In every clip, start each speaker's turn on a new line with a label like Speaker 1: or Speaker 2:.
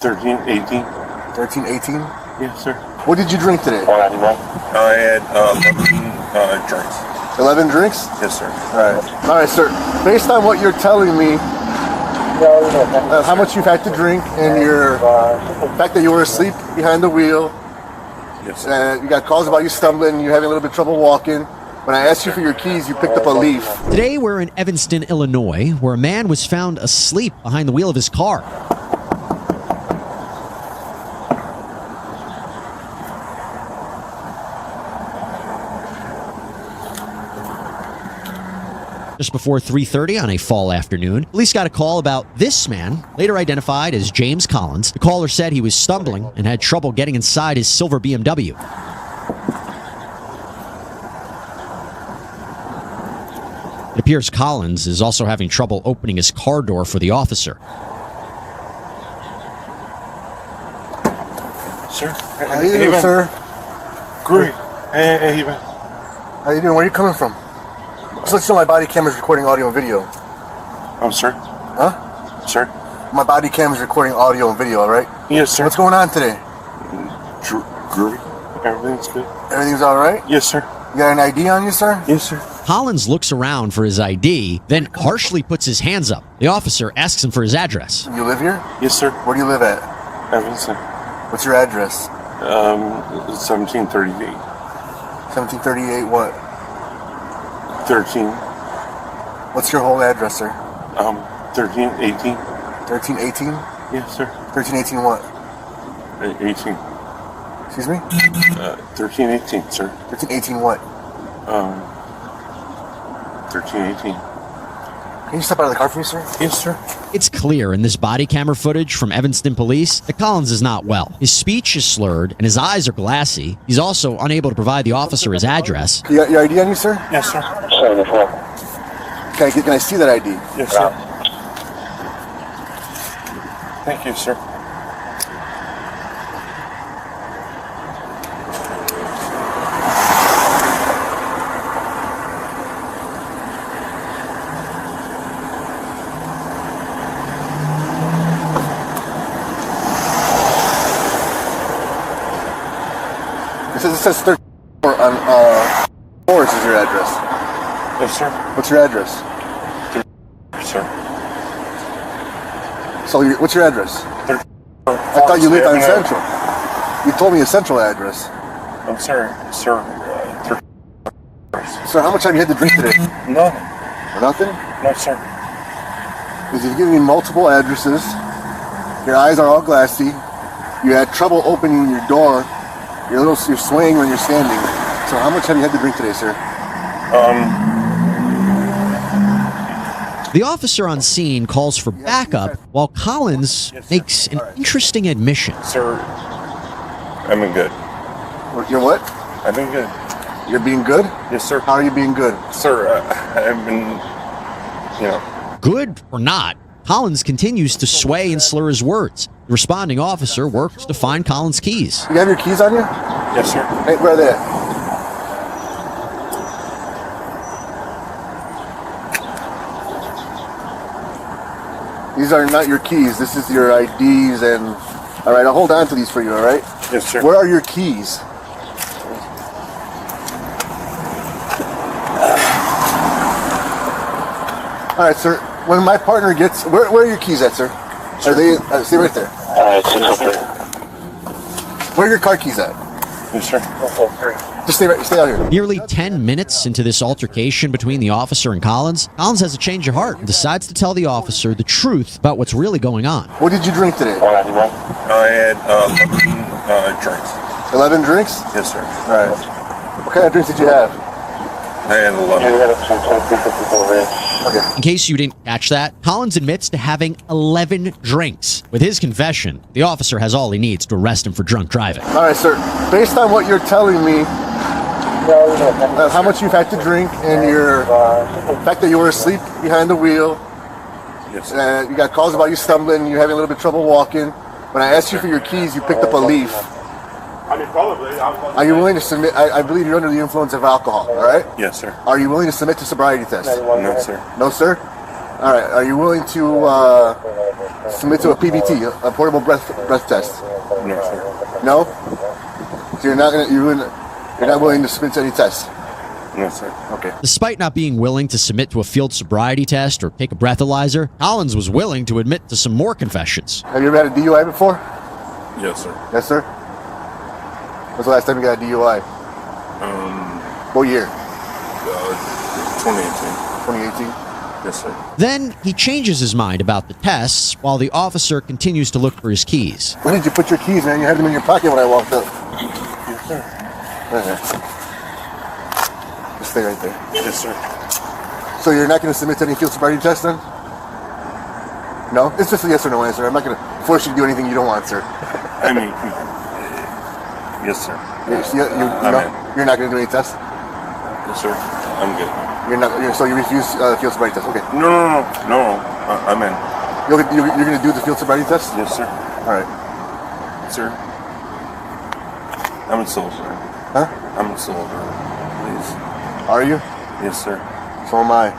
Speaker 1: 13, 18.
Speaker 2: 13, 18?
Speaker 1: Yes, sir.
Speaker 2: What did you drink today?
Speaker 1: I had 11 drinks.
Speaker 2: 11 drinks?
Speaker 1: Yes, sir.
Speaker 2: All right, sir. Based on what you're telling me, how much you've had to drink and your fact that you were asleep behind the wheel,
Speaker 1: yes, sir.
Speaker 2: you got calls about you stumbling, you're having a little bit of trouble walking. When I asked you for your keys, you picked up a leaf.
Speaker 3: Today we're in Evanston, Illinois, where a man was found asleep behind the wheel of his car. Just before 3:30 on a fall afternoon, police got a call about this man, later identified as James Collins. The caller said he was stumbling and had trouble getting inside his silver BMW. It appears Collins is also having trouble opening his car door for the officer.
Speaker 1: Sir?
Speaker 2: How you doing, sir?
Speaker 1: Great. Hey, man.
Speaker 2: How you doing? Where are you coming from? Just let you know my body camera's recording audio and video.
Speaker 1: Oh, sir?
Speaker 2: Huh?
Speaker 1: Sir?
Speaker 2: My body camera's recording audio and video, all right?
Speaker 1: Yes, sir.
Speaker 2: What's going on today?
Speaker 1: Groovy. Everything's good.
Speaker 2: Everything's all right?
Speaker 1: Yes, sir.
Speaker 2: You got an ID on you, sir?
Speaker 1: Yes, sir.
Speaker 3: Collins looks around for his ID, then harshly puts his hands up. The officer asks him for his address.
Speaker 2: You live here?
Speaker 1: Yes, sir.
Speaker 2: Where do you live at?
Speaker 1: Evanston.
Speaker 2: What's your address?
Speaker 1: 1738.
Speaker 2: 1738 what?
Speaker 1: 13.
Speaker 2: What's your whole address, sir?
Speaker 1: 13, 18.
Speaker 2: 1318?
Speaker 1: Yes, sir.
Speaker 2: 1318 what?
Speaker 1: 18.
Speaker 2: Excuse me?
Speaker 1: 1318, sir.
Speaker 2: 1318 what?
Speaker 1: 1318.
Speaker 2: Can you step out of the car for me, sir?
Speaker 1: Yes, sir.
Speaker 3: It's clear in this body camera footage from Evanston police that Collins is not well. His speech is slurred and his eyes are glassy. He's also unable to provide the officer his address.
Speaker 2: You got your ID on you, sir?
Speaker 1: Yes, sir.
Speaker 2: Can I see that ID?
Speaker 1: Yes, sir. Thank you, sir.
Speaker 2: It says 13 on Forest is your address.
Speaker 1: Yes, sir.
Speaker 2: What's your address?
Speaker 1: Sir.
Speaker 2: So what's your address? I thought you lived on Central. You told me a Central address.
Speaker 1: I'm sorry, sir.
Speaker 2: Sir, how much have you had to drink today?
Speaker 1: No.
Speaker 2: Nothing?
Speaker 1: No, sir.
Speaker 2: Because you've given me multiple addresses. Your eyes are all glassy. You had trouble opening your door. You're swaying when you're standing. So how much have you had to drink today, sir?
Speaker 3: The officer on scene calls for backup while Collins makes an interesting admission.
Speaker 1: Sir, I've been good.
Speaker 2: You're what?
Speaker 1: I've been good.
Speaker 2: You're being good?
Speaker 1: Yes, sir.
Speaker 2: How are you being good?
Speaker 1: Sir, I've been,
Speaker 3: Good or not, Collins continues to sway and slur his words. The responding officer works to find Collins' keys.
Speaker 2: You have your keys on you?
Speaker 1: Yes, sir.
Speaker 2: Hey, where are they at? These are not your keys. This is your IDs and... All right, I'll hold on to these for you, all right?
Speaker 1: Yes, sir.
Speaker 2: Where are your keys? All right, sir. When my partner gets... Where are your keys at, sir? Are they... stay right there. Where are your car keys at?
Speaker 1: Yes, sir.
Speaker 2: Just stay out here.
Speaker 3: Nearly 10 minutes into this altercation between the officer and Collins has a change of heart and decides to tell the officer the truth about what's really going on.
Speaker 2: What did you drink today?
Speaker 1: I had 11 drinks.
Speaker 2: 11 drinks?
Speaker 1: Yes, sir.
Speaker 2: All right. What kind of drinks did you have?
Speaker 1: I had 11.
Speaker 2: Okay.
Speaker 3: In case you didn't catch that, Collins admits to having 11 drinks. With his confession, the officer has all he needs to arrest him for drunk driving.
Speaker 2: All right, sir. Based on what you're telling me, how much you've had to drink and your fact that you were asleep behind the wheel,
Speaker 1: Yes, sir.
Speaker 2: you got calls about you stumbling, you're having a little bit of trouble walking. When I asked you for your keys, you picked up a leaf. Are you willing to submit? I believe you're under the influence of alcohol, all right?
Speaker 1: Yes, sir.
Speaker 2: Are you willing to submit to sobriety test?
Speaker 1: No, sir.
Speaker 2: No, sir? All right. Are you willing to submit to a PBT, a portable breath test?
Speaker 1: No, sir.
Speaker 2: No. So you're not willing to submit to any tests.
Speaker 1: No, sir.
Speaker 2: Okay.
Speaker 3: Despite not being willing to submit to a field sobriety test or take a breathalyzer, Collins was willing to admit to some more confessions.
Speaker 2: Have you ever had a DUI before?
Speaker 1: Yes, sir.
Speaker 2: Yes, sir. When's the last time you got a DUI? What year?
Speaker 1: 2018.
Speaker 2: 2018.
Speaker 1: Yes, sir.
Speaker 3: Then he changes his mind about the tests while the officer continues to look for his keys.
Speaker 2: When did you put your keys, man? You had them in your pocket when I walked up.
Speaker 1: Yes, sir.
Speaker 2: Okay. Just stay right there.
Speaker 1: Yes, sir.
Speaker 2: So you're not going to submit to any field sobriety test then? No? It's just a yes or no answer. I'm not going to force you to do anything you don't want, sir.
Speaker 1: I mean, yes, sir.
Speaker 2: You're not going to do any tests?
Speaker 1: Yes, sir. I'm good.
Speaker 2: So you refuse field sobriety test? Okay.
Speaker 1: No. I'm in.
Speaker 2: You're going to do the field sobriety test?
Speaker 1: Yes, sir.
Speaker 2: All right.
Speaker 1: Sir. I'm a soldier.
Speaker 2: Huh?
Speaker 1: I'm a soldier. Please.
Speaker 2: Are you?
Speaker 1: Yes, sir.
Speaker 2: So am I.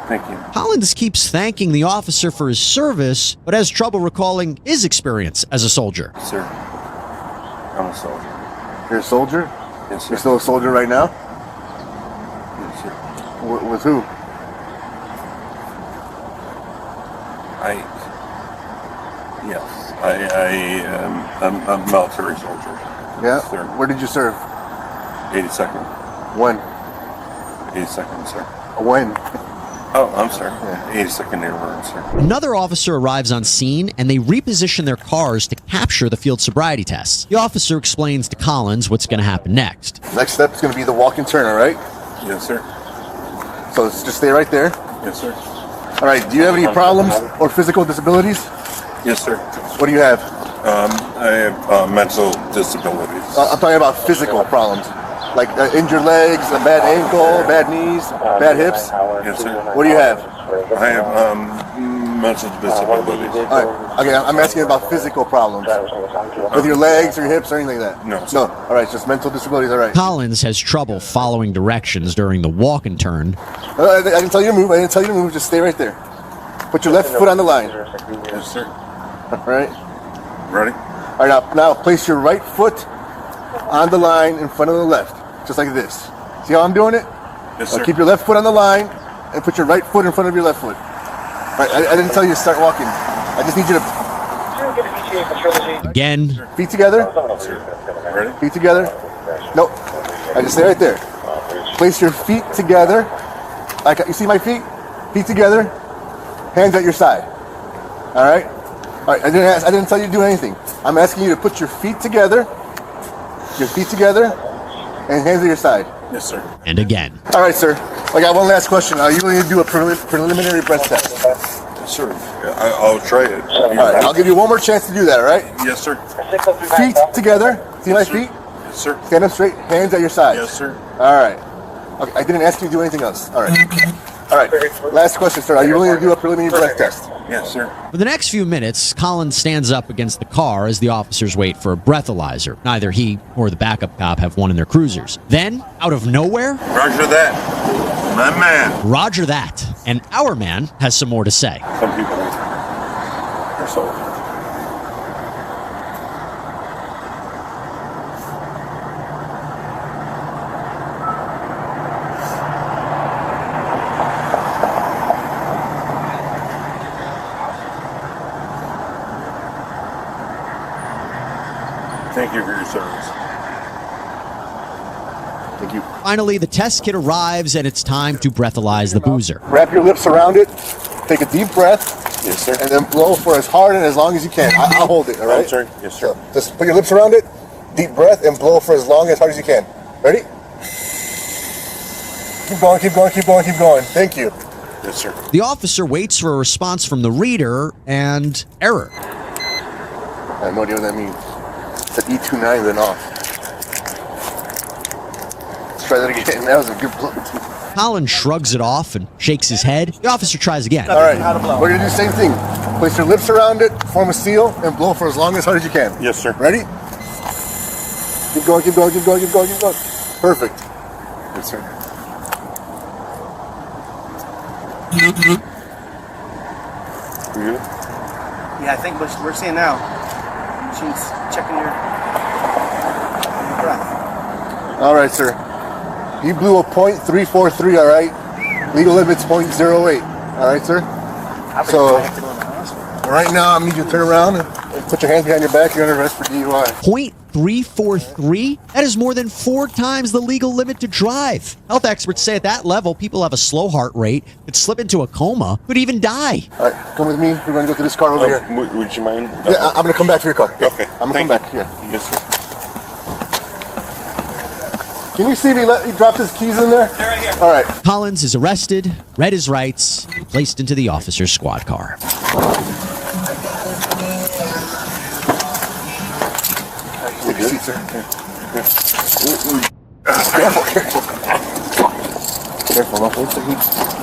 Speaker 1: Thank you.
Speaker 3: Collins keeps thanking the officer for his service, but has trouble recalling his experience as a soldier.
Speaker 1: Sir. I'm a soldier.
Speaker 2: You're a soldier?
Speaker 1: Yes, sir.
Speaker 2: You're still a soldier right now?
Speaker 1: Yes, sir.
Speaker 2: With who?
Speaker 1: Yes. I'm a military soldier.
Speaker 2: Yeah?
Speaker 1: Yes, sir.
Speaker 2: Where did you serve?
Speaker 1: 82nd.
Speaker 2: When?
Speaker 1: 82nd, sir.
Speaker 2: When?
Speaker 1: Oh, I'm sorry.
Speaker 2: Yeah.
Speaker 1: 82nd neighborhood, sir.
Speaker 3: Another officer arrives on scene and they reposition their cars to capture the field sobriety tests. The officer explains to Collins what's going to happen next.
Speaker 2: Next step is going to be the walk and turn, all right?
Speaker 1: Yes, sir.
Speaker 2: So let's just stay right there.
Speaker 1: Yes, sir.
Speaker 2: All right, do you have any problems or physical disabilities?
Speaker 1: Yes, sir.
Speaker 2: What do you have?
Speaker 1: I have mental disabilities.
Speaker 2: I'm talking about physical problems. Like injured legs, a bad ankle, bad knees, bad hips.
Speaker 1: Yes, sir.
Speaker 2: What do you have?
Speaker 1: I have mental disabilities.
Speaker 2: All right. Okay, I'm asking about physical problems. With your legs or your hips or anything like that?
Speaker 1: No.
Speaker 2: No. All right, just mental disabilities, all right.
Speaker 3: Collins has trouble following directions during the walk and turn.
Speaker 2: I didn't tell you to move. Just stay right there. Put your left foot on the line.
Speaker 1: Yes, sir.
Speaker 2: All right.
Speaker 1: Ready?
Speaker 2: All right, now place your right foot on the line in front of the left. Just like this. See how I'm doing it?
Speaker 1: Yes,
Speaker 2: Now
Speaker 1: sir.
Speaker 2: keep your left foot on the line and put your right foot in front of your left foot. All right, I didn't tell you to start walking. I just need you to
Speaker 3: Again,
Speaker 2: feet together.
Speaker 1: Ready?
Speaker 2: Feet together. Nope. I just stay right there. Place your feet together. Like you see my feet? Feet together. Hands at your side. All right. All right. I didn't tell you to do anything. I'm asking you to put your feet together. Your feet together, and hands at your side.
Speaker 1: Yes, sir.
Speaker 3: and again.
Speaker 2: All right, sir. I got one last question. Are you going to do a preliminary breath test?
Speaker 1: Yes, sir. I'll try it.
Speaker 2: All right. I'll give you one more chance to do that. All right.
Speaker 1: Yes, sir.
Speaker 2: Feet together. See my feet?
Speaker 1: Yes, sir.
Speaker 2: Stand up straight. Hands at your sides.
Speaker 1: Yes, sir.
Speaker 2: All right. Okay, I didn't ask you to do anything else. All right. All right. Last question, sir. Are you willing to do a preliminary breath test?
Speaker 1: Yes, sir.
Speaker 3: For the next few minutes, Collins stands up against the car as the officers wait for a breathalyzer. Neither he or the backup cop have one in their cruisers. Then, out of nowhere,
Speaker 1: Roger that. My man.
Speaker 3: Roger that. And our man has some more to say.
Speaker 1: Some people are soldiers. Thank you for your service.
Speaker 2: Thank you.
Speaker 3: Finally, the test kit arrives and it's time to breathalyze the boozer.
Speaker 2: Wrap your lips around it. Take a deep breath.
Speaker 1: Yes, sir.
Speaker 2: And then blow for as hard and as long as you can. I'll hold it, all right?
Speaker 1: Yes, sir. Yes, sir.
Speaker 2: So just put your lips around it, deep breath, and blow for as long as hard as you can. Ready? Keep going, keep going, keep going, keep going. Thank you.
Speaker 1: Yes, sir.
Speaker 3: The officer waits for a response from the reader and error.
Speaker 2: I have no idea what that means. It's an E29 then off. Let's try that again. That was a good blow.
Speaker 3: Collins shrugs it off and shakes his head. The officer tries again.
Speaker 2: All right, we're gonna do the same thing. Place your lips around it, form a seal, and blow for as long as hard as you can.
Speaker 1: Yes, sir.
Speaker 2: Ready? Keep going, keep going, keep going, keep going, keep going. Perfect.
Speaker 1: Yes, sir. You good?
Speaker 4: Yeah, I think we're seeing now. Machine's checking your breath.
Speaker 2: All right, sir. You blew a .343, all right? Legal limit's .08. All right, sir? So, right now, I need you to turn around and put your hands behind your back. You're under arrest for DUI.
Speaker 3: .343? That is more than 4 times the legal limit to drive. Health experts say at that level, people have a slow heart rate, could slip into a coma, could even die.
Speaker 2: All right, come with me. We're going to go to this car over here.
Speaker 1: Would you mind?
Speaker 2: Yeah, I'm going to come back to your car.
Speaker 1: Okay.
Speaker 2: I'm going to come back here.
Speaker 1: Yes, sir.
Speaker 2: Can you see me? He dropped his keys in there?
Speaker 4: They're right here.
Speaker 2: All right.
Speaker 3: Collins is arrested, read his rights, and placed into the officer's squad car.
Speaker 2: Take your seat, sir. Careful. Careful. Don't face the heat.